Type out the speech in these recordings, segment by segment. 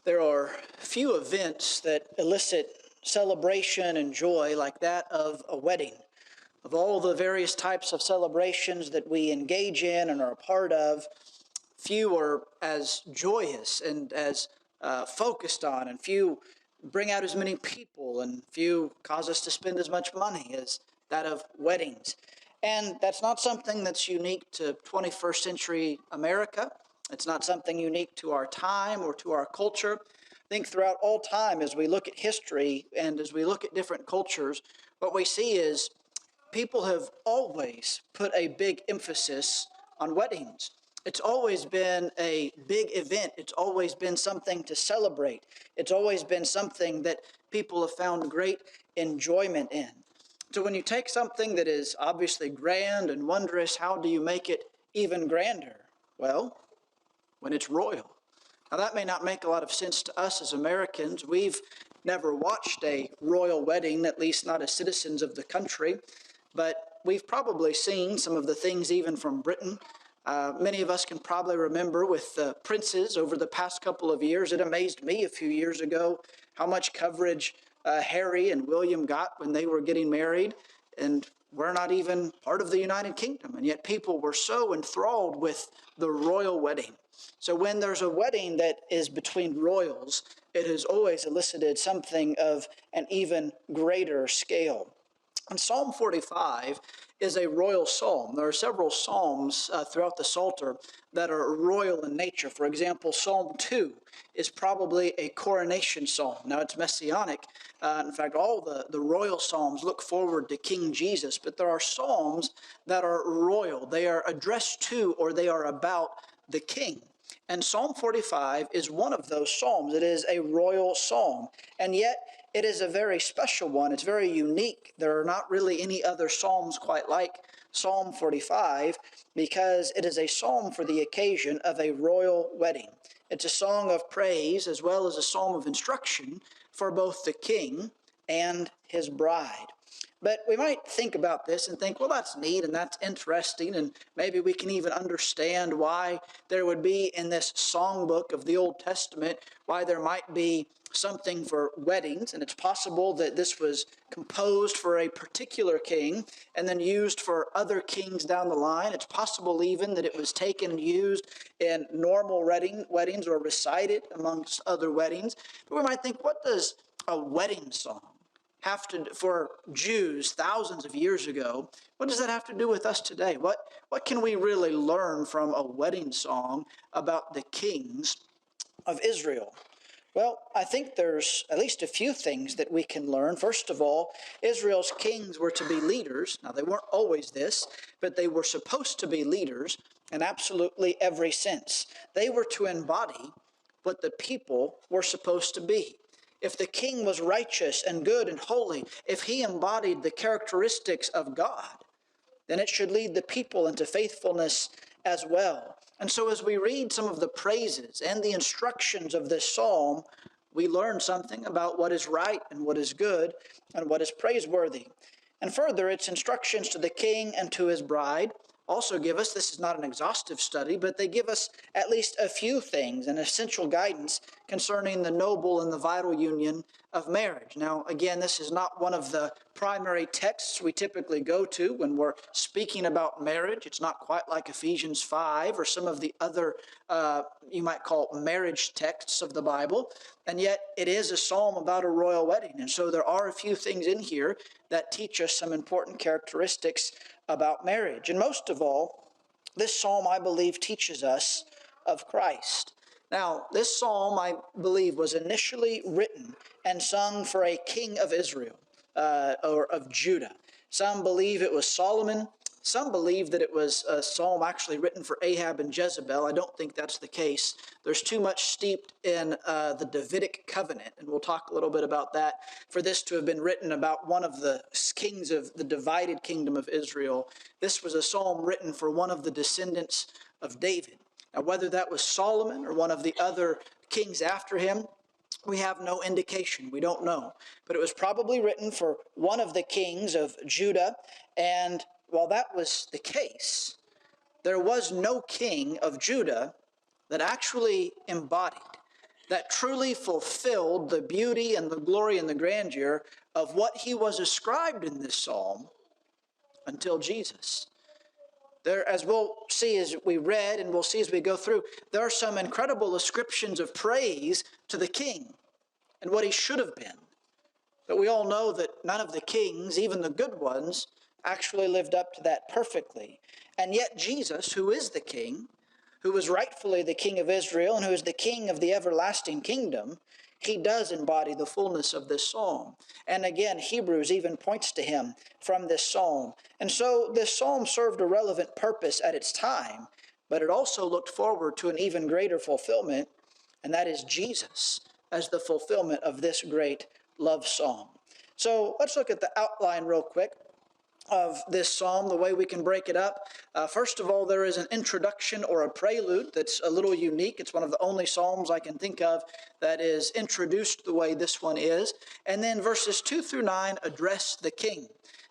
There are few events that elicit celebration and joy like that of a wedding. Of all the various types of celebrations that we engage in and are a part of, few are as joyous and as focused on, and few bring out as many people, and few cause us to spend as much money as that of weddings. And that's not something that's unique to 21st century America. It's not something unique to our time or to our culture. I think throughout all time, as we look at history and as we look at different cultures, what we see is people have always put a big emphasis on weddings. It's always been a big event. It's always been something to celebrate. It's always been something that people have found great enjoyment in. So when you take something that is obviously grand and wondrous, how do you make it even grander? Well, when it's royal. Now that may not make a lot of sense to us as Americans. We've never watched a royal wedding, at least not as citizens of the country, but we've probably seen some of the things even from Britain. Many of us can probably remember with the princes over the past couple of years. It amazed me a few years ago how much coverage Harry and William got when they were getting married, and we're not even part of the United Kingdom, and yet people were so enthralled with the royal wedding. So when there's a wedding that is between royals, it has always elicited something of an even greater scale. And Psalm 45 is a royal psalm. There are several psalms throughout the Psalter that are royal in nature. For example, Psalm 2 is probably a coronation psalm. Now, it's messianic. In fact, all the royal psalms look forward to King Jesus, but there are psalms that are royal. They are addressed to or they are about the king. And Psalm 45 is one of those psalms. It is a royal psalm, and yet it is a very special one. It's very unique. There are not really any other psalms quite like Psalm 45 because it is a psalm for the occasion of a royal wedding. It's a song of praise as well as a psalm of instruction for both the king and his bride. But we might think about this and think, well, that's neat and that's interesting, and maybe we can even understand why there would be in this songbook of the Old Testament, why there might be something for weddings, and it's possible that this was composed for a particular king and then used for other kings down the line. It's possible even that it was taken and used in normal weddings or recited amongst other weddings. But we might think, what does a wedding song have to, for Jews thousands of years ago, what does that have to do with us today? What can we really learn from a wedding song about the kings of Israel? Well, I think there's at least a few things that we can learn. First of all, Israel's kings were to be leaders. Now, they weren't always this, but they were supposed to be leaders in absolutely every sense. They were to embody what the people were supposed to be. If the king was righteous and good and holy, if he embodied the characteristics of God, then it should lead the people into faithfulness as well. And so as we read some of the praises and the instructions of this psalm, we learn something about what is right and what is good and what is praiseworthy. And further, its instructions to the king and to his bride also give us, this is not an exhaustive study, but they give us at least a few things, an essential guidance concerning the noble and the vital union of marriage. Now, again, this is not one of the primary texts we typically go to when we're speaking about marriage. It's not quite like Ephesians 5 or some of the other, you might call marriage texts of the Bible, and yet it is a psalm about a royal wedding. And so there are a few things in here that teach us some important characteristics about marriage. And most of all, this psalm, I believe, teaches us of Christ. Now, this psalm, I believe, was initially written and sung for a king of Israel, or of Judah. Some believe it was Solomon. Some believe that it was a psalm actually written for Ahab and Jezebel. I don't think that's the case. There's too much steeped in the Davidic covenant, and we'll talk a little bit about that, for this to have been written about one of the kings of the divided kingdom of Israel. This was a psalm written for one of the descendants of David. Now, whether that was Solomon or one of the other kings after him, we have no indication. We don't know. But it was probably written for one of the kings of Judah, and while that was the case, there was no king of Judah that actually embodied that truly fulfilled the beauty and the glory and the grandeur of what he was ascribed in this psalm until Jesus. There, as we'll see as we read and we'll see as we go through, there are some incredible ascriptions of praise to the king and what he should have been. But we all know that none of the kings, even the good ones, actually lived up to that perfectly. And yet Jesus, who is the king, who is rightfully the king of Israel and who is the king of the everlasting kingdom, he does embody the fullness of this psalm. And again, Hebrews even points to him from this psalm. And so this psalm served a relevant purpose at its time, but it also looked forward to an even greater fulfillment, and that is Jesus as the fulfillment of this great love song. So let's look at the outline real quick of this psalm, the way we can break it up. First of all, there is an introduction or a prelude that's a little unique. It's one of the only psalms I can think of that is introduced the way this one is. And then verses 2 through 9 address the king.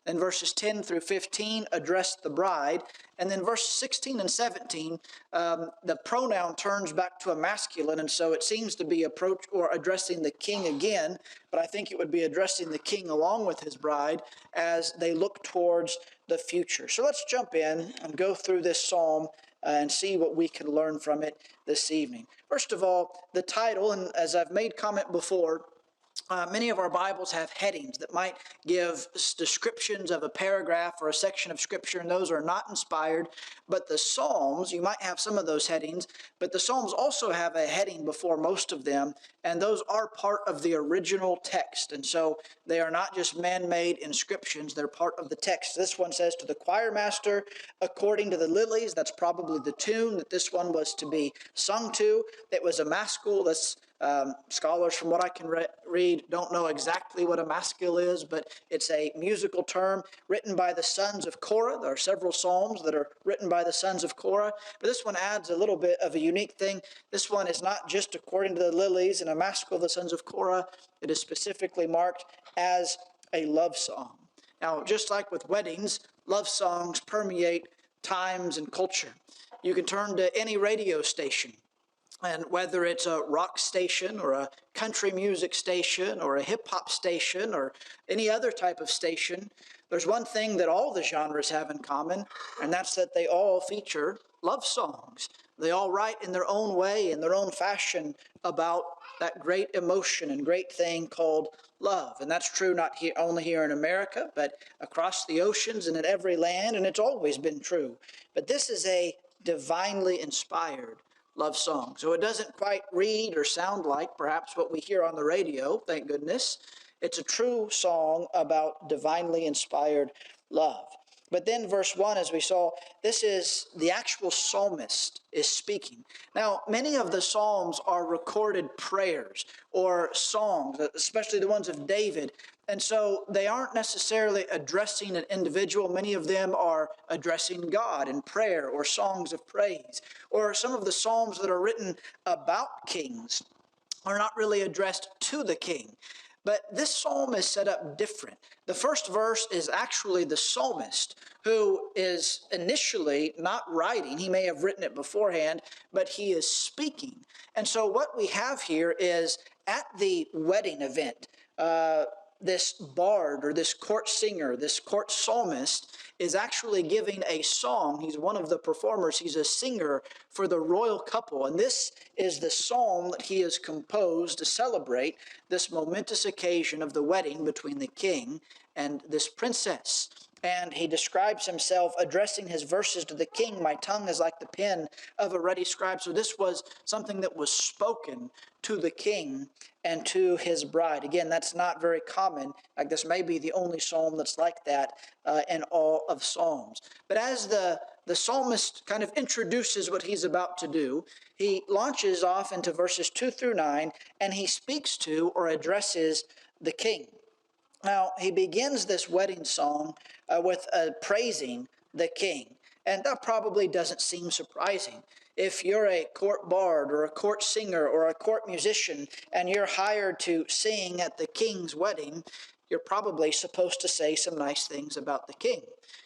Then verses 10 through 15 address the bride. And then verses 16 and 17, the pronoun turns back to a masculine, and so it seems to be approach or addressing the king again, but I think it would be addressing the king along with his bride as they look towards the future. So let's jump in and go through this psalm and see what we can learn from it this evening. First of all, the title, and as I've made comment before, many of our Bibles have headings that might give descriptions of a paragraph or a section of Scripture, and those are not inspired. But the Psalms, you might have some of those headings, but the Psalms also have a heading before most of them, and those are part of the original text. And so they are not just man-made inscriptions, they're part of the text. This one says, to the choir master, according to the lilies. That's probably the tune that this one was to be sung to. It was a maskil. That's scholars, from what I can read, don't know exactly what a maskil is, but it's a musical term written by the sons of Korah. There are several psalms that are written by the sons of Korah, but this one adds a little bit of a unique thing. This one is not just according to the lilies and a maskil of the sons of Korah. It is specifically marked as a love song. Now, just like with weddings, love songs permeate times and culture. You can turn to any radio station, and whether it's a rock station or a country music station or a hip-hop station or any other type of station, there's one thing that all the genres have in common, and that's that they all feature love songs. They all write in their own way, in their own fashion, about that great emotion and great thing called love. And that's true not only here in America, but across the oceans and in every land, and it's always been true. But this is a divinely inspired love song. So it doesn't quite read or sound like perhaps what we hear on the radio, thank goodness. It's a true song about divinely inspired love. But then verse 1, as we saw, this is the actual psalmist is speaking. Now, many of the psalms are recorded prayers or songs, especially the ones of David. And so they aren't necessarily addressing an individual. Many of them are addressing God in prayer or songs of praise. Or some of the psalms that are written about kings are not really addressed to the king. But this psalm is set up different. The first verse is actually the psalmist who is initially not writing. He may have written it beforehand, but he is speaking. And so what we have here is at the wedding event, this bard or this court singer, this court psalmist is actually giving a song. He's one of the performers. He's a singer for the royal couple. And this is the psalm that he has composed to celebrate this momentous occasion of the wedding between the king and this princess. And he describes himself addressing his verses to the king. My tongue is like the pen of a ready scribe. So this was something that was spoken to the king and to his bride. Again, that's not very common. Like this may be the only psalm that's like that in all of Psalms. But as the psalmist kind of introduces what he's about to do, he launches off into verses 2 through 9, and he speaks to or addresses the king. Now, he begins this wedding song with praising the king. And that probably doesn't seem surprising. If you're a court bard or a court singer or a court musician and you're hired to sing at the king's wedding, you're probably supposed to say some nice things about the king.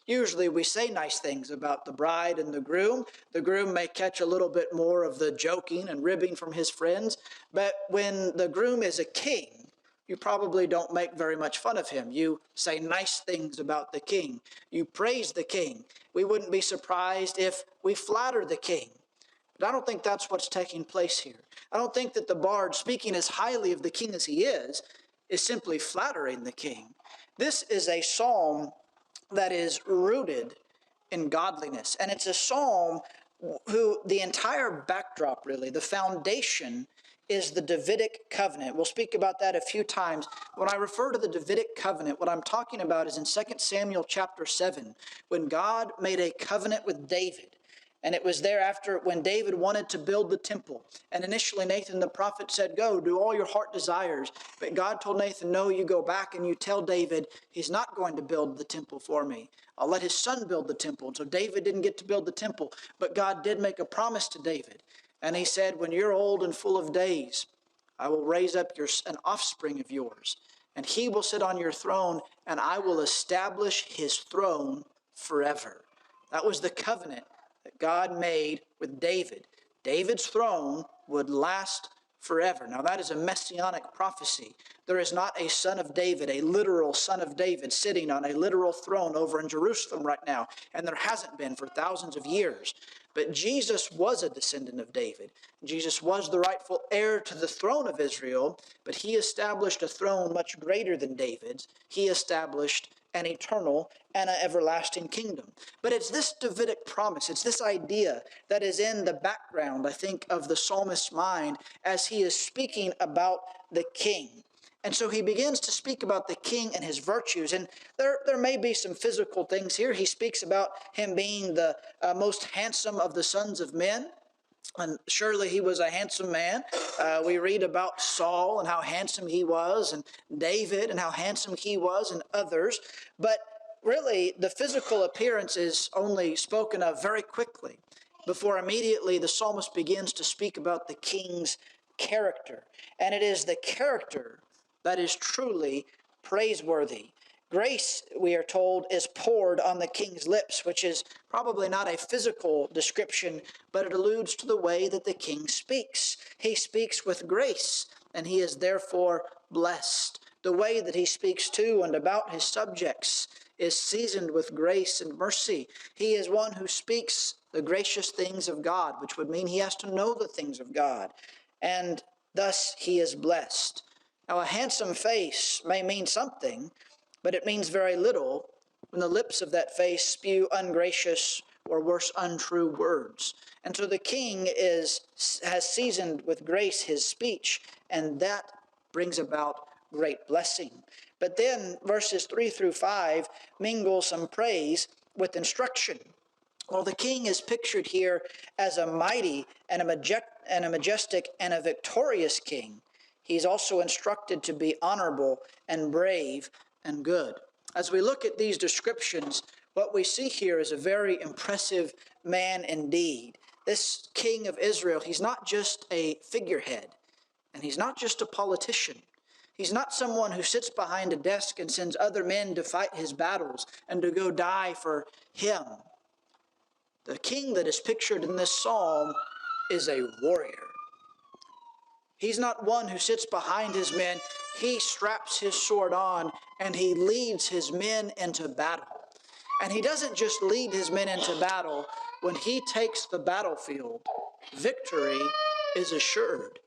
Usually we say nice things about the bride and the groom. The groom may catch a little bit more of the joking and ribbing from his friends, but when the groom is a king, you probably don't make very much fun of him. You say nice things about the king. You praise the king. We wouldn't be surprised if we flatter the king. But I don't think that's what's taking place here. I don't think that the bard, speaking as highly of the king as he is simply flattering the king. This is a psalm that is rooted in godliness. And it's a psalm who the entire backdrop, really, the foundation is the Davidic covenant. We'll speak about that a few times. When I refer to the Davidic covenant, what I'm talking about is in 2 Samuel chapter 7, when God made a covenant with David. And it was thereafter when David wanted to build the temple. And initially Nathan the prophet said, go, do all your heart desires. But God told Nathan, no, you go back and you tell David he's not going to build the temple for me. I'll let his son build the temple. And so David didn't get to build the temple. But God did make a promise to David. And he said, when you're old and full of days, I will raise up an offspring of yours. And he will sit on your throne, and I will establish his throne forever. That was the covenant that God made with David. David's throne would last forever. Now that is a messianic prophecy. There is not a son of David, a literal son of David, sitting on a literal throne over in Jerusalem right now. And there hasn't been for thousands of years. But Jesus was a descendant of David. Jesus was the rightful heir to the throne of Israel, but he established a throne much greater than David's. He established an eternal and an everlasting kingdom. But it's this Davidic promise, it's this idea that is in the background, I think, of the psalmist's mind as he is speaking about the king. And so he begins to speak about the king and his virtues. And there may be some physical things here. He speaks about him being the most handsome of the sons of men. And surely he was a handsome man. We read about Saul and how handsome he was, and David and how handsome he was, and others. But really, the physical appearance is only spoken of very quickly before immediately the psalmist begins to speak about the king's character. And it is the character that is truly praiseworthy. Grace, we are told, is poured on the king's lips, which is probably not a physical description, but it alludes to the way that the king speaks. He speaks with grace, and he is therefore blessed. The way that he speaks to and about his subjects is seasoned with grace and mercy. He is one who speaks the gracious things of God, which would mean he has to know the things of God, and thus he is blessed. Now, a handsome face may mean something, but it means very little when the lips of that face spew ungracious or worse, untrue words. And so the king has seasoned with grace his speech, and that brings about great blessing. But then verses 3 through 5 mingle some praise with instruction. Well, the king is pictured here as a mighty and a majestic and a victorious king. He's also instructed to be honorable and brave and good. As we look at these descriptions, what we see here is a very impressive man indeed. This king of Israel, he's not just a figurehead, and he's not just a politician. He's not someone who sits behind a desk and sends other men to fight his battles and to go die for him. The king that is pictured in this psalm is a warrior. He's not one who sits behind his men. He straps his sword on and he leads his men into battle. And he doesn't just lead his men into battle. When he takes the battlefield, victory is assured.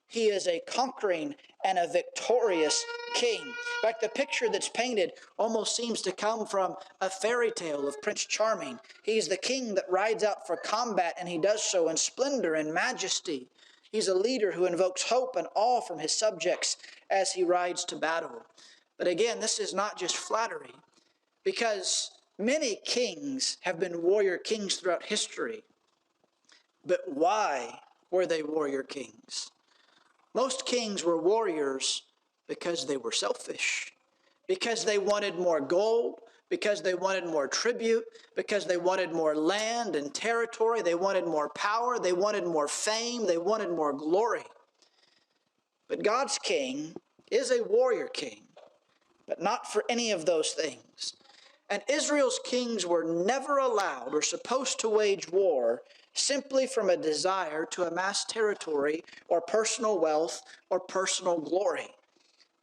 He is a conquering and a victorious king. In fact, the picture that's painted almost seems to come from a fairy tale of Prince Charming. He's the king that rides out for combat, and he does so in splendor and majesty. He's a leader who invokes hope and awe from his subjects as he rides to battle. But again, this is not just flattery, because many kings have been warrior kings throughout history. But why were they warrior kings? Most kings were warriors because they were selfish, because they wanted more gold, because they wanted more tribute, because they wanted more land and territory, they wanted more power, they wanted more fame, they wanted more glory. But God's king is a warrior king. but not for any of those things. And Israel's kings were never allowed or supposed to wage war simply from a desire to amass territory or personal wealth or personal glory.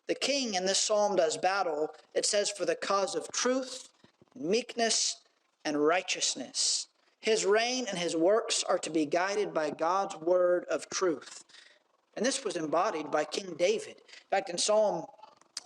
The king in this psalm does battle, it says, for the cause of truth, meekness, and righteousness. His reign and his works are to be guided by God's word of truth. And this was embodied by King David. In fact, in Psalm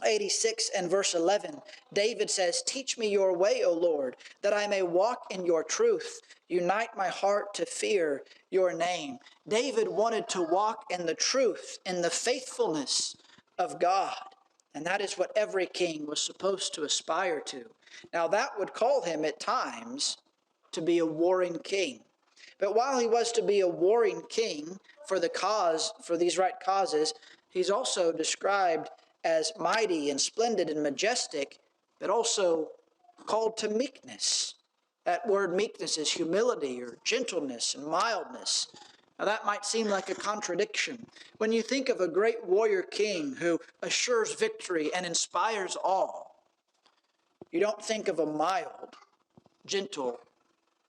86 and verse 11, David says, "Teach me your way, O Lord, that I may walk in your truth. Unite my heart to fear your name." David wanted to walk in the truth, in the faithfulness of God. And that is what every king was supposed to aspire to. Now, that would call him at times to be a warring king. But while he was to be a warring king for the cause, for these right causes, he's also described as mighty and splendid and majestic, but also called to meekness. That word meekness is humility or gentleness and mildness. Now that might seem like a contradiction. When you think of a great warrior king who assures victory and inspires awe, you don't think of a mild, gentle,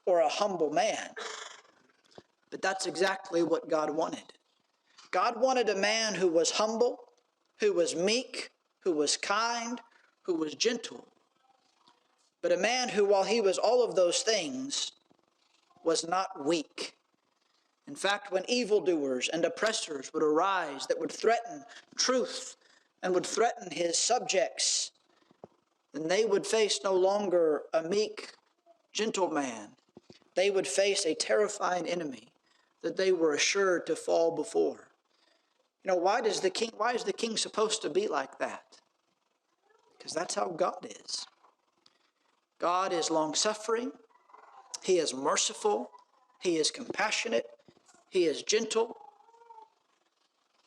or a humble man. But that's exactly what God wanted. God wanted a man who was humble, who was meek, who was kind, who was gentle. But a man who, while he was all of those things, was not weak. In fact, when evildoers and oppressors would arise that would threaten truth and would threaten his subjects, then they would face no longer a meek, gentle man. They would face a terrifying enemy that they were assured to fall before. You know, why is the king supposed to be like that? Because that's how God is. God is long-suffering. He is merciful. He is compassionate. He is gentle.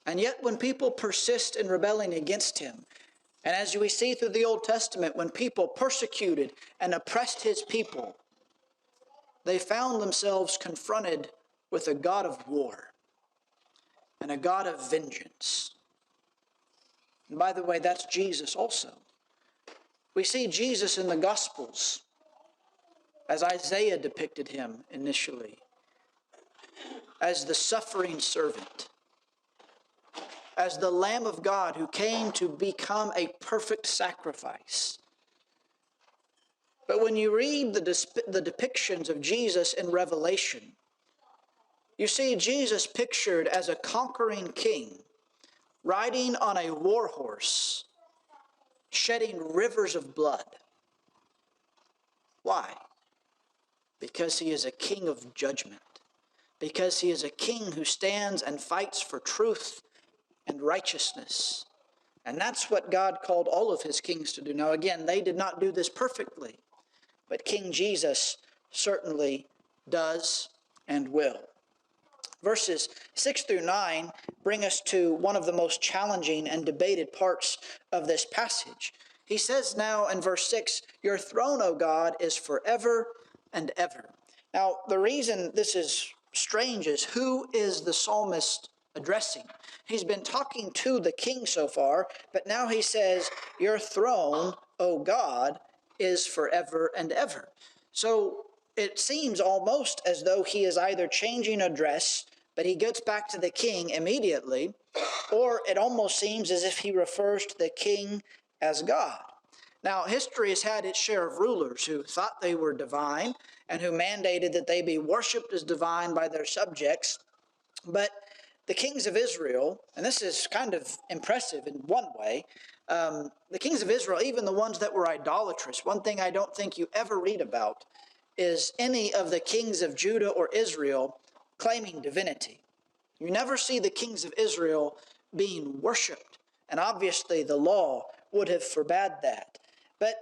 And yet when people persist in rebelling against him, and as we see through the Old Testament, when people persecuted and oppressed his people, they found themselves confronted with a God of war and a God of vengeance. And by the way, that's Jesus also. We see Jesus in the Gospels, as Isaiah depicted him initially, as the suffering servant, as the Lamb of God who came to become a perfect sacrifice. But when you read the depictions of Jesus in Revelation, you see Jesus pictured as a conquering king, riding on a war horse, shedding rivers of blood. Why? Because he is a king of judgment. Because he is a king who stands and fights for truth and righteousness. And that's what God called all of his kings to do. Now again, they did not do this perfectly, but King Jesus certainly does and will. Verses 6 through 9 bring us to one of the most challenging and debated parts of this passage. He says now in verse 6, "Your throne, O God, is forever and ever." Now, the reason this is strange is, who is the psalmist addressing? He's been talking to the king so far, but now he says, "Your throne, O God, is forever and ever." So it seems almost as though he is either changing address, but he gets back to the king immediately, or it almost seems as if he refers to the king as God. Now, history has had its share of rulers who thought they were divine and who mandated that they be worshipped as divine by their subjects. But the kings of Israel, and this is kind of impressive in one way, the kings of Israel, even the ones that were idolatrous, one thing I don't think you ever read about is any of the kings of Judah or Israel claiming divinity. You never see the kings of Israel being worshipped, and obviously the law would have forbade that. But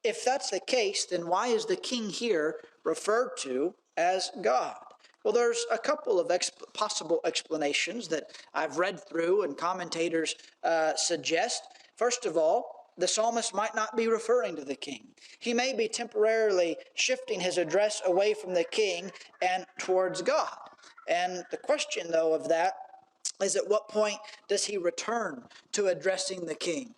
if that's the case, then why is the king here referred to as God? Well, there's a couple of possible explanations that I've read through and commentators suggest. First of all, the psalmist might not be referring to the king. He may be temporarily shifting his address away from the king and towards God. And the question, though, of that is, at what point does he return to addressing the king?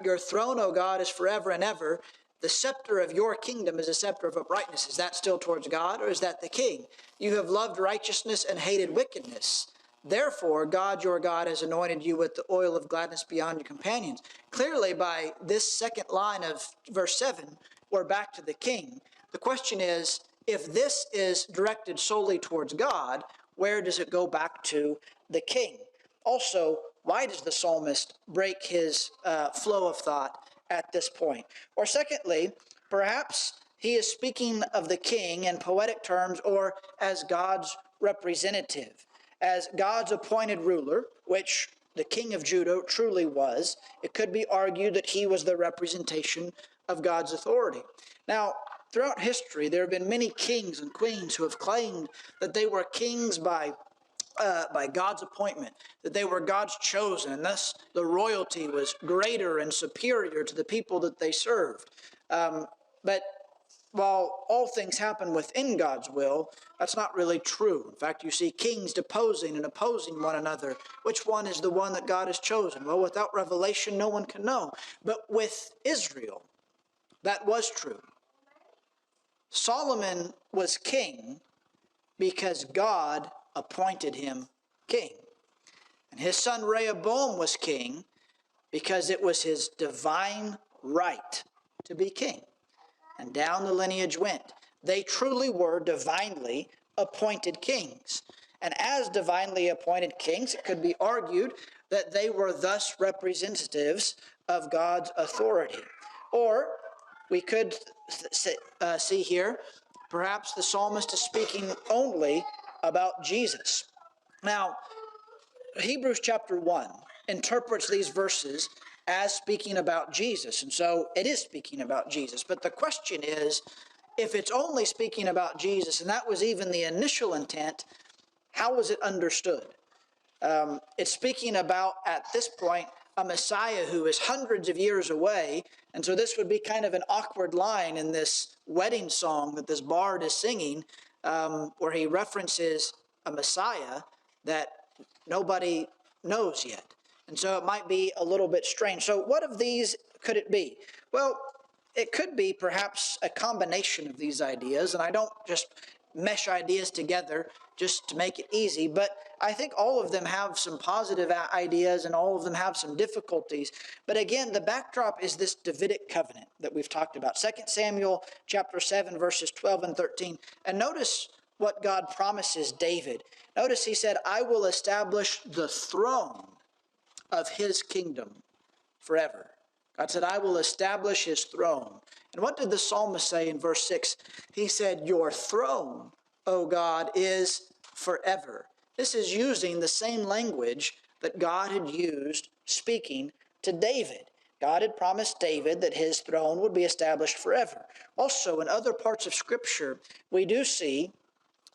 Your throne, O God, is forever and ever. The scepter of your kingdom is a scepter of uprightness. Is that still towards God, or is that the king? You have loved righteousness and hated wickedness. Therefore, God, your God, has anointed you with the oil of gladness beyond your companions. Clearly, by this second line of verse 7, we're back to the king. The question is, if this is directed solely towards God, where does it go back to the king? Also, why does the psalmist break his flow of thought at this point? Or secondly, perhaps he is speaking of the king in poetic terms or as God's representative, as God's appointed ruler, which the king of Judah truly was. It could be argued that he was the representation of God's authority. Now, throughout history, there have been many kings and queens who have claimed that they were kings by God's appointment, that they were God's chosen, and thus the royalty was greater and superior to the people that they served. But while all things happen within God's will, that's not really true. In fact, you see kings deposing and opposing one another. Which one is the one that God has chosen? Well, without revelation, no one can know. But with Israel, that was true. Solomon was king because God appointed him king. And his son Rehoboam was king because it was his divine right to be king. And down the lineage went. They truly were divinely appointed kings. And as divinely appointed kings, it could be argued that they were thus representatives of God's authority. Or we could see here, perhaps the psalmist is speaking only about Jesus. Now, Hebrews chapter 1 interprets these verses as speaking about Jesus, and so it is speaking about Jesus. But the question is, if it's only speaking about Jesus, and that was even the initial intent, how was it understood? It's speaking about, at this point, a Messiah who is hundreds of years away, and so this would be kind of an awkward line in this wedding song that this bard is singing, where he references a Messiah that nobody knows yet. And so it might be a little bit strange. So what of these could it be? Well, it could be perhaps a combination of these ideas, and I don't just mesh ideas together just to make it easy, but I think all of them have some positive ideas and all of them have some difficulties. But again, the backdrop is this Davidic covenant that we've talked about. 2 Samuel chapter 7, verses 12 and 13. And notice what God promises David. Notice he said, I will establish the throne of his kingdom forever. God said, I will establish his throne. And what did the psalmist say in verse 6? He said, your throne, O God, is forever. This is using the same language that God had used speaking to David. God had promised David that his throne would be established forever. Also, in other parts of Scripture, we do see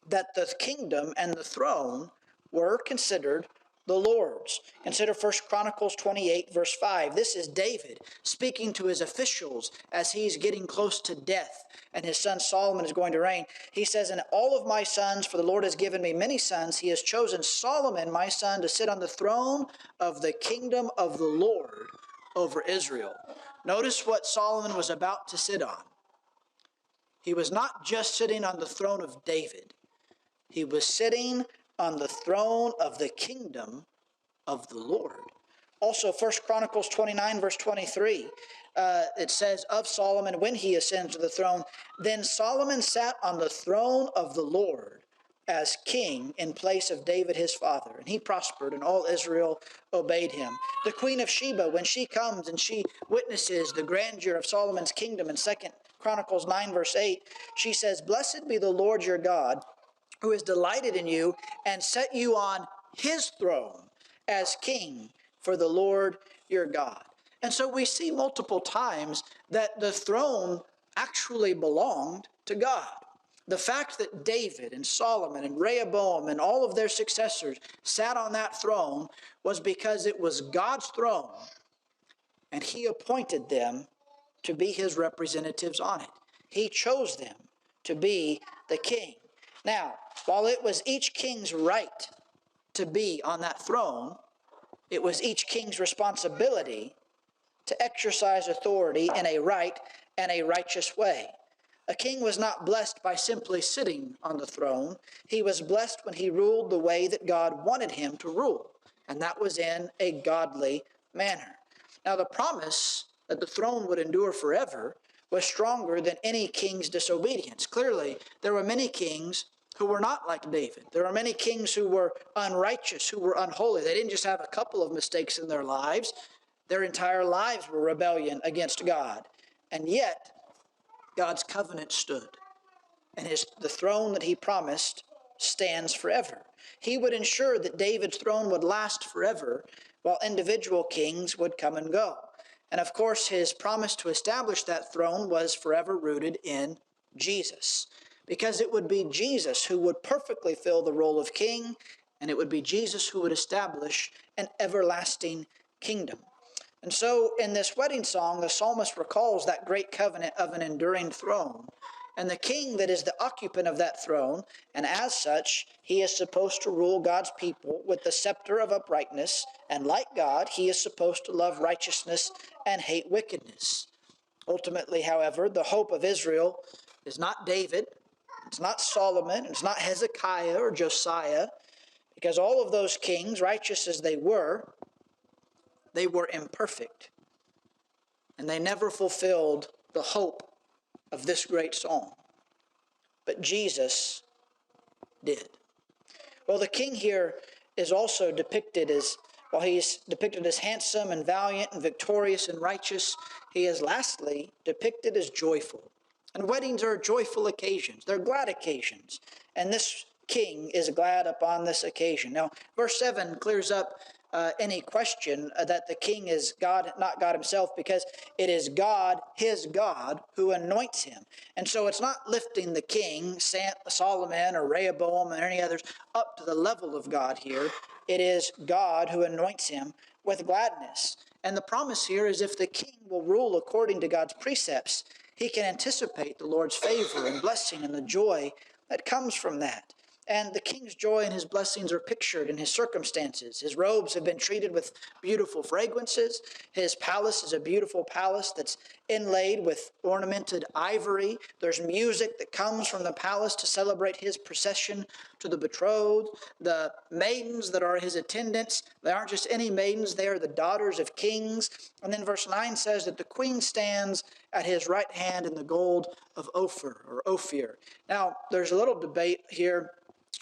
that the kingdom and the throne were considered the Lord's. Consider 1 Chronicles 28, verse 5. This is David speaking to his officials as he's getting close to death and his son Solomon is going to reign. He says, and all of my sons, for the Lord has given me many sons, he has chosen Solomon, my son, to sit on the throne of the kingdom of the Lord over Israel. Notice what Solomon was about to sit on. He was not just sitting on the throne of David. He was sitting on the throne of the kingdom of the Lord. Also, 1 Chronicles 29, verse 23, it says of Solomon, when he ascends to the throne, then Solomon sat on the throne of the Lord as king in place of David his father, and he prospered, and all Israel obeyed him. The queen of Sheba, when she comes and she witnesses the grandeur of Solomon's kingdom in 2 Chronicles 9, verse 8, she says, blessed be the Lord your God, who has delighted in you and set you on his throne as king for the Lord your God. And so we see multiple times that the throne actually belonged to God. The fact that David and Solomon and Rehoboam and all of their successors sat on that throne was because it was God's throne, and he appointed them to be his representatives on it. He chose them to be the king. Now, while it was each king's right to be on that throne, it was each king's responsibility to exercise authority in a right and a righteous way. A king was not blessed by simply sitting on the throne. He was blessed when he ruled the way that God wanted him to rule, and that was in a godly manner. Now, the promise that the throne would endure forever was stronger than any king's disobedience. Clearly, there were many kings who were not like David. There were many kings who were unrighteous, who were unholy. They didn't just have a couple of mistakes in their lives. Their entire lives were rebellion against God. And yet, God's covenant stood. And the throne that he promised stands forever. He would ensure that David's throne would last forever, while individual kings would come and go. And of course, his promise to establish that throne was forever rooted in Jesus, because it would be Jesus who would perfectly fill the role of king, and it would be Jesus who would establish an everlasting kingdom. And so in this wedding song, the psalmist recalls that great covenant of an enduring throne, and the king that is the occupant of that throne, and as such, he is supposed to rule God's people with the scepter of uprightness, and like God, he is supposed to love righteousness and hate wickedness. Ultimately, however, the hope of Israel is not David, it's not Solomon, it's not Hezekiah or Josiah, because all of those kings, righteous as they were imperfect, and they never fulfilled the hope of this great song. But Jesus did. Well, the king here is also depicted as, while he's depicted as handsome and valiant and victorious and righteous, he is lastly depicted as joyful. And weddings are joyful occasions. They're glad occasions. And this king is glad upon this occasion. Now, verse 7 clears up any question that the king is God, not God himself, because it is God, his God, who anoints him. And so it's not lifting the king, Solomon or Rehoboam or any others, up to the level of God here. It is God who anoints him with gladness. And the promise here is if the king will rule according to God's precepts, he can anticipate the Lord's favor and blessing and the joy that comes from that. And the king's joy and his blessings are pictured in his circumstances. His robes have been treated with beautiful fragrances. His palace is a beautiful palace that's inlaid with ornamented ivory. There's music that comes from the palace to celebrate his procession to the betrothed. The maidens that are his attendants, they aren't just any maidens, they are the daughters of kings. And then verse 9 says that the queen stands at his right hand in the gold of Ophir. Now, there's a little debate here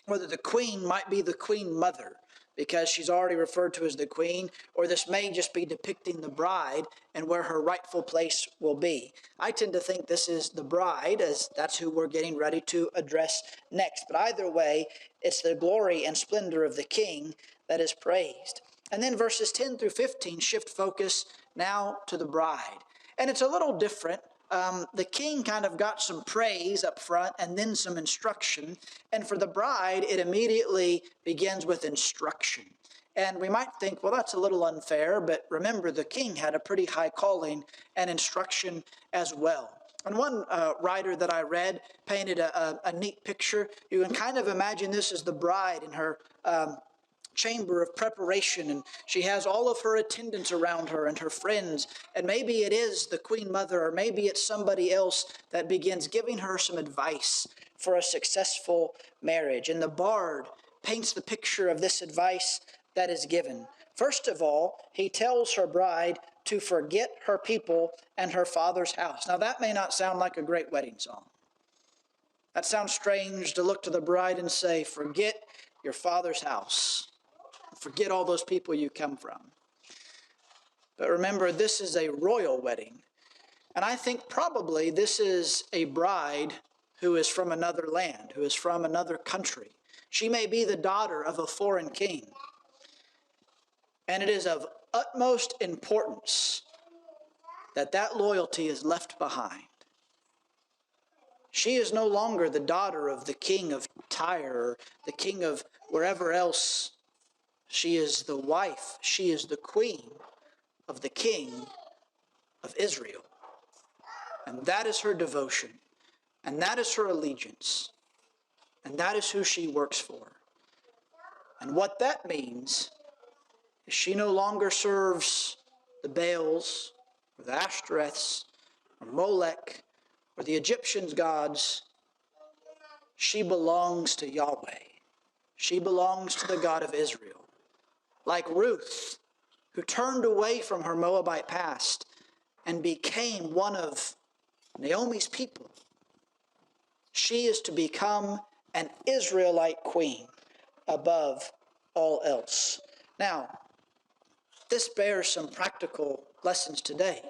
whether the queen might be the queen mother, because she's already referred to as the queen, or this may just be depicting the bride and where her rightful place will be. I tend to think this is the bride, as that's who we're getting ready to address next. But either way, it's the glory and splendor of the king that is praised. And then verses 10 through 15 shift focus now to the bride. And it's a little different. The king kind of got some praise up front and then some instruction. And for the bride, it immediately begins with instruction. And we might think, well, that's a little unfair, but remember, the king had a pretty high calling and instruction as well. And one writer that I read painted a neat picture. You can kind of imagine this as the bride in her chamber of preparation, and she has all of her attendants around her and her friends, and maybe it is the queen mother, or maybe it's somebody else that begins giving her some advice for a successful marriage. And the bard paints the picture of this advice that is given. First of all, he tells her bride to forget her people and her father's house. Now, that may not sound like a great wedding song. That sounds strange to look to the bride and say, forget your father's house. Forget all those people you come from. But remember, this is a royal wedding. And I think probably this is a bride who is from another land, who is from another country. She may be the daughter of a foreign king. And it is of utmost importance that that loyalty is left behind. She is no longer the daughter of the king of Tyre or the king of wherever else. She is the wife, she is the queen of the king of Israel. And that is her devotion, and that is her allegiance, and that is who she works for. And what that means is she no longer serves the Baals, or the Ashtoreths, or Molech, or the Egyptians' gods. She belongs to Yahweh. She belongs to the God of Israel. Like Ruth, who turned away from her Moabite past and became one of Naomi's people, she is to become an Israelite queen above all else. Now, this bears some practical lessons today.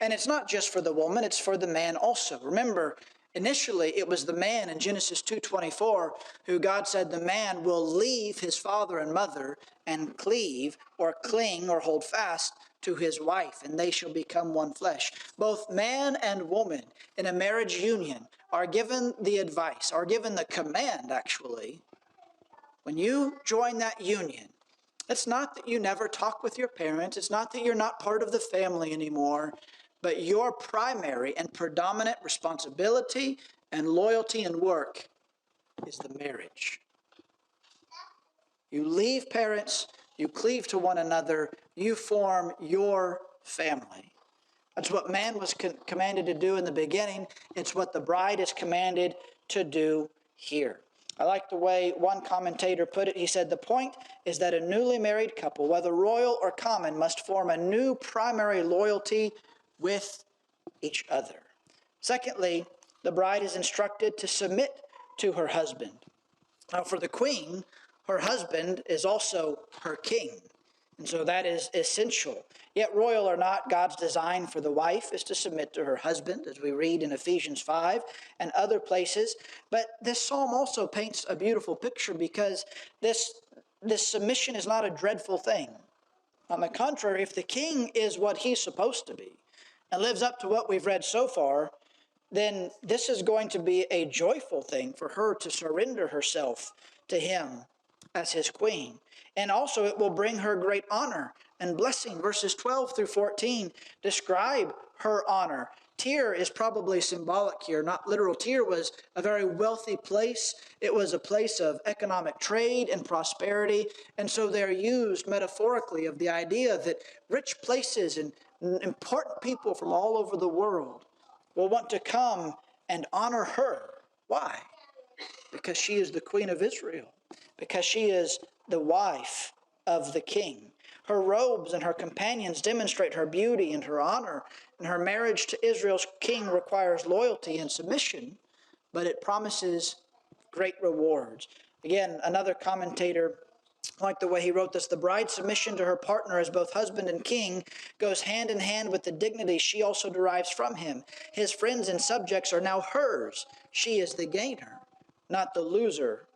And it's not just for the woman, it's for the man also. Remember, initially it was the man in Genesis 2:24 who God said the man will leave his father and mother and cleave or cling or hold fast to his wife, and they shall become one flesh. Both man and woman in a marriage union are given the advice, are given the command actually, when you join that union, it's not that you never talk with your parents. It's not that you're not part of the family anymore. But your primary and predominant responsibility and loyalty and work is the marriage. You leave parents, you cleave to one another, you form your family. That's what man was commanded to do in the beginning. It's what the bride is commanded to do here. I like the way one commentator put it. He said, the point is that a newly married couple, whether royal or common, must form a new primary loyalty with each other. Secondly, the bride is instructed to submit to her husband. Now, for the queen, her husband is also her king. And so that is essential. Yet royal or not, God's design for the wife is to submit to her husband, as we read in Ephesians 5 and other places. But this psalm also paints a beautiful picture because this submission is not a dreadful thing. On the contrary, if the king is what he's supposed to be and lives up to what we've read so far, then this is going to be a joyful thing for her to surrender herself to him as his queen. And also it will bring her great honor and blessing. Verses 12 through 14 describe her honor. Tyre is probably symbolic here, not literal. Tyre was a very wealthy place. It was a place of economic trade and prosperity. And so they're used metaphorically of the idea that rich places and important people from all over the world will want to come and honor her. Why? Because she is the queen of Israel. Because she is the wife of the king. Her robes and her companions demonstrate her beauty and her honor. And her marriage to Israel's king requires loyalty and submission, but it promises great rewards. Again, another commentator, like the way he wrote this, the bride's submission to her partner as both husband and king goes hand in hand with the dignity she also derives from him. His friends and subjects are now hers. She is the gainer, not the loser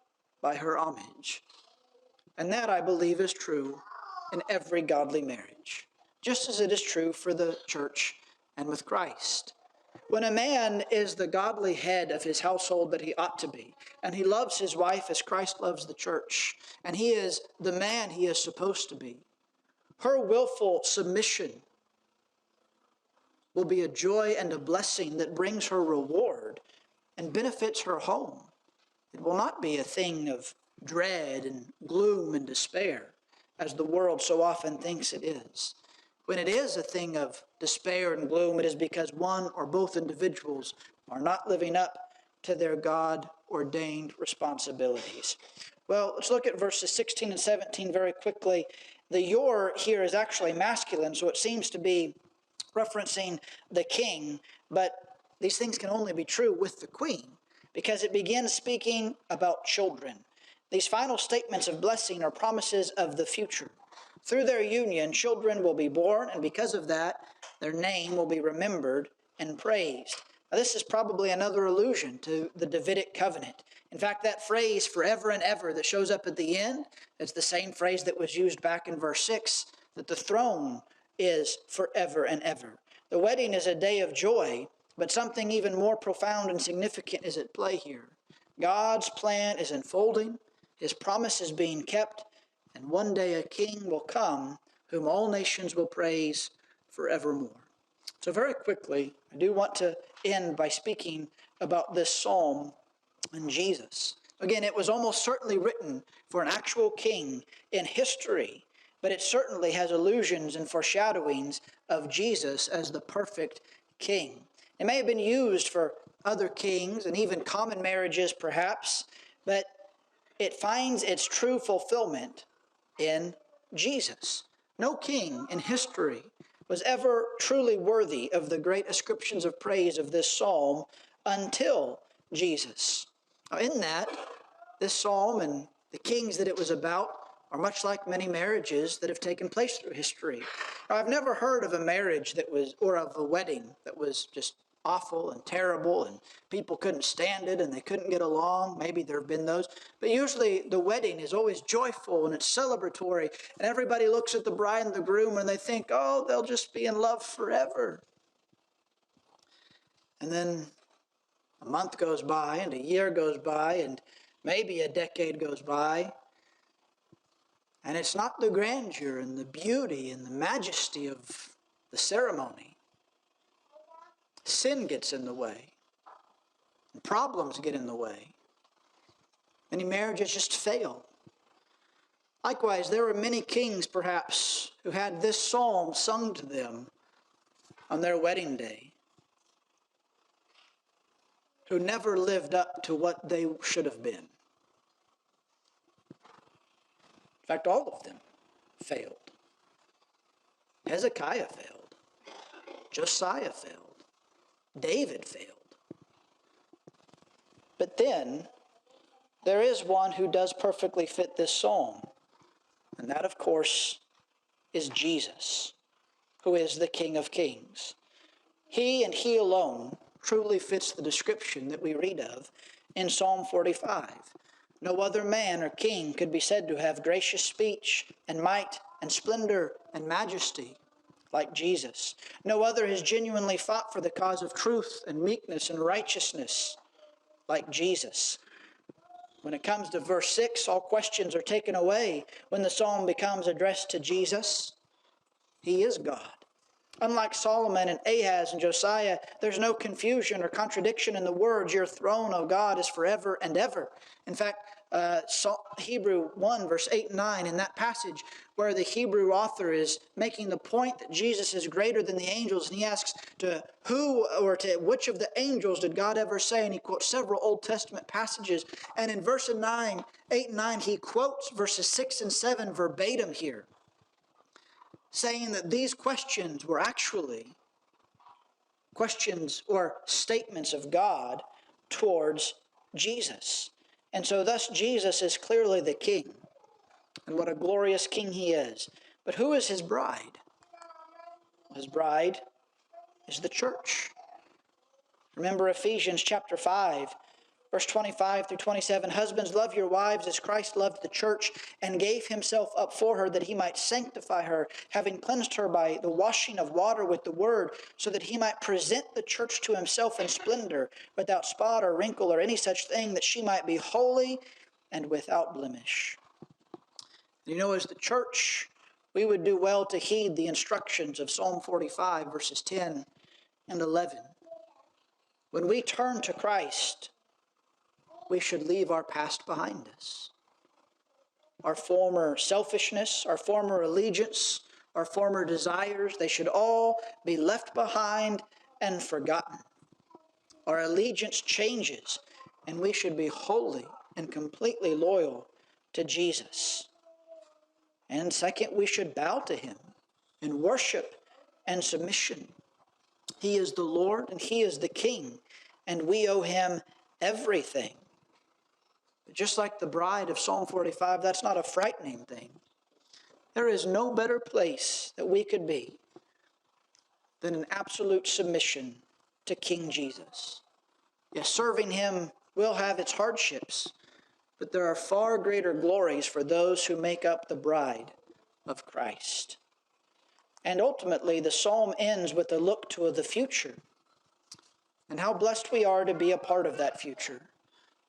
by her homage. And that, I believe, is true in every godly marriage, just as it is true for the church and with Christ. When a man is the godly head of his household that he ought to be, and he loves his wife as Christ loves the church, and he is the man he is supposed to be, her willful submission will be a joy and a blessing that brings her reward and benefits her home. It will not be a thing of dread and gloom and despair, as the world so often thinks it is. When it is a thing of despair and gloom, it is because one or both individuals are not living up to their God-ordained responsibilities. Well, let's look at verses 16 and 17 very quickly. The your here is actually masculine, so it seems to be referencing the king, but these things can only be true with the queen, because it begins speaking about children. These final statements of blessing are promises of the future. Through their union, children will be born, and because of that, their name will be remembered and praised. Now, this is probably another allusion to the Davidic covenant. In fact, that phrase, forever and ever, that shows up at the end, is the same phrase that was used back in verse 6, that the throne is forever and ever. The wedding is a day of joy, but something even more profound and significant is at play here. God's plan is unfolding, his promise is being kept, and one day a king will come whom all nations will praise forevermore. So very quickly, I do want to end by speaking about this psalm and Jesus. Again, it was almost certainly written for an actual king in history but it certainly has allusions and foreshadowings of Jesus as the perfect king. It may have been used for other kings and even common marriages perhaps, but it finds its true fulfillment in Jesus. No king in history was ever truly worthy of the great ascriptions of praise of this psalm until Jesus. Now, in that, this psalm and the kings that it was about are much like many marriages that have taken place through history. Now, I've never heard of a marriage that was, or of a wedding that was just awful and terrible and people couldn't stand it and they couldn't get along. Maybe there have been those. But usually the wedding is always joyful and it's celebratory and everybody looks at the bride and the groom and they think, oh, they'll just be in love forever. And then a month goes by and a year goes by and maybe a decade goes by. And it's not the grandeur and the beauty and the majesty of the ceremony. Sin gets in the way. And problems get in the way. Many marriages just fail. Likewise, there were many kings, perhaps, who had this psalm sung to them on their wedding day, who never lived up to what they should have been. In fact, all of them failed. Hezekiah failed. Josiah failed. David failed. But then, there is one who does perfectly fit this psalm. And that, of course, is Jesus, who is the King of Kings. He and he alone truly fits the description that we read of in Psalm 45. No other man or king could be said to have gracious speech and might and splendor and majesty like Jesus. No other has genuinely fought for the cause of truth and meekness and righteousness like Jesus. When it comes to verse 6, all questions are taken away when the psalm becomes addressed to Jesus. He is God. Unlike Solomon and Ahaz and Josiah, there's no confusion or contradiction in the words, your throne, O God, is forever and ever. In fact, Hebrew 1, verse 8 and 9, in that passage where the Hebrew author is making the point that Jesus is greater than the angels, and he asks to who or to which of the angels did God ever say, and he quotes several Old Testament passages, and in verse 8 and 9, he quotes verses 6 and 7 verbatim here, saying that these questions were actually questions or statements of God towards Jesus. And so thus Jesus is clearly the king. And what a glorious king he is. But who is his bride? His bride is the church. Remember Ephesians chapter 5, verse 25 through 27. Husbands, love your wives as Christ loved the church and gave himself up for her, that he might sanctify her, having cleansed her by the washing of water with the word, so that he might present the church to himself in splendor, without spot or wrinkle or any such thing, that she might be holy and without blemish. You know, as the church, we would do well to heed the instructions of Psalm 45, verses 10 and 11. When we turn to Christ, we should leave our past behind us. Our former selfishness, our former allegiance, our former desires, they should all be left behind and forgotten. Our allegiance changes, and we should be wholly and completely loyal to Jesus. And second, we should bow to him in worship and submission. He is the Lord and he is the King, and we owe him everything. But just like the bride of Psalm 45, that's not a frightening thing. There is no better place that we could be than an absolute submission to King Jesus. Yes, serving him will have its hardships, but there are far greater glories for those who make up the bride of Christ. And ultimately, the psalm ends with a look to the future and how blessed we are to be a part of that future.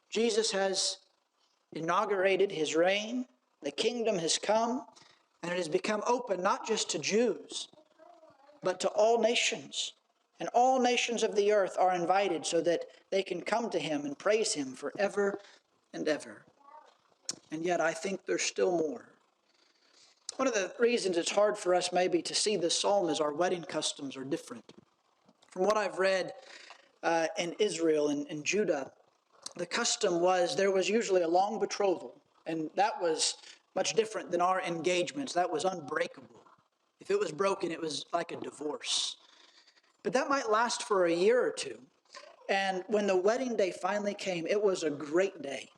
Jesus has inaugurated his reign, the kingdom has come, and it has become open not just to Jews, but to all nations. And all nations of the earth are invited so that they can come to him and praise him forever and ever. And yet I think there's still more. One of the reasons it's hard for us maybe to see this psalm is our wedding customs are different. From what I've read in Israel and in Judah, the custom was there was usually a long betrothal, and that was much different than our engagements. That was unbreakable. If it was broken, it was like a divorce. But that might last for a year or two. And when the wedding day finally came, it was a great day.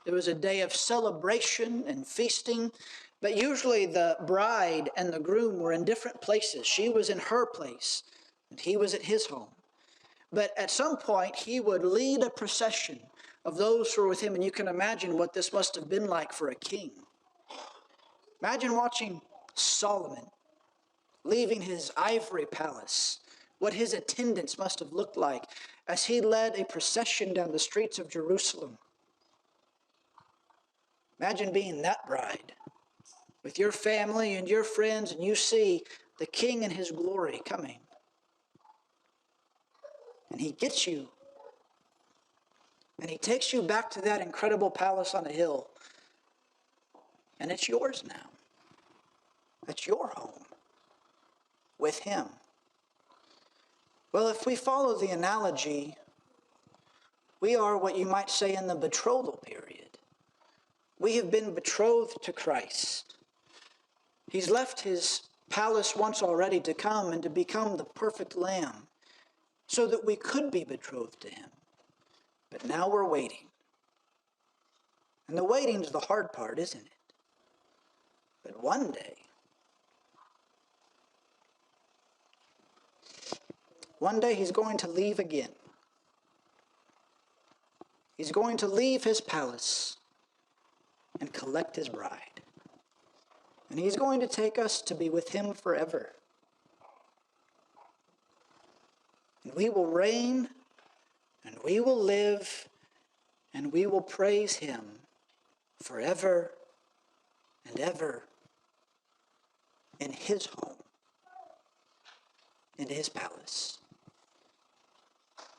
It was a day of celebration and feasting, but usually the bride and the groom were in different places. She was in her place, and he was at his home. But at some point, he would lead a procession of those who were with him, and you can imagine what this must have been like for a king. Imagine watching Solomon leaving his ivory palace, what his attendants must have looked like as he led a procession down the streets of Jerusalem. Imagine being that bride with your family and your friends, and you see the king in his glory coming. And he gets you, and he takes you back to that incredible palace on a hill, and it's yours now. It's your home with him. Well, if we follow the analogy, we are what you might say in the betrothal period. We have been betrothed to Christ. He's left his palace once already to come and to become the perfect lamb so that we could be betrothed to him. But now we're waiting. And the waiting's the hard part, isn't it? But one day he's going to leave again. He's going to leave his palace and collect his bride. And he's going to take us to be with him forever. And we will reign, and we will live, and we will praise him forever and ever in his home, in his palace.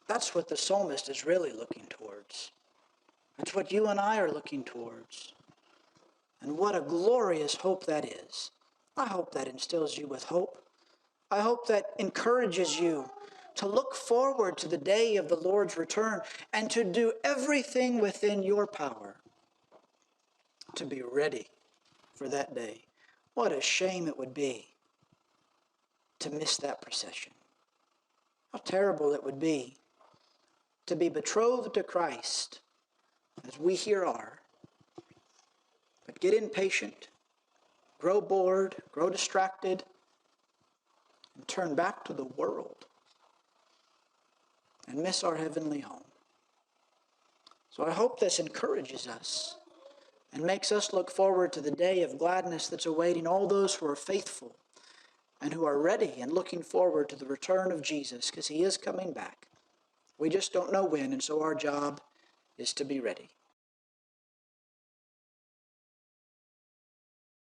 That's what the psalmist is really looking towards. That's what you and I are looking towards. And what a glorious hope that is. I hope that instills you with hope. I hope that encourages you to look forward to the day of the Lord's return and to do everything within your power to be ready for that day. What a shame it would be to miss that procession. How terrible it would be to be betrothed to Christ, as we here are, but get impatient, grow bored, grow distracted, and turn back to the world and miss our heavenly home. So I hope this encourages us and makes us look forward to the day of gladness that's awaiting all those who are faithful and who are ready and looking forward to the return of Jesus, because he is coming back. We just don't know when, and so our job is to be ready.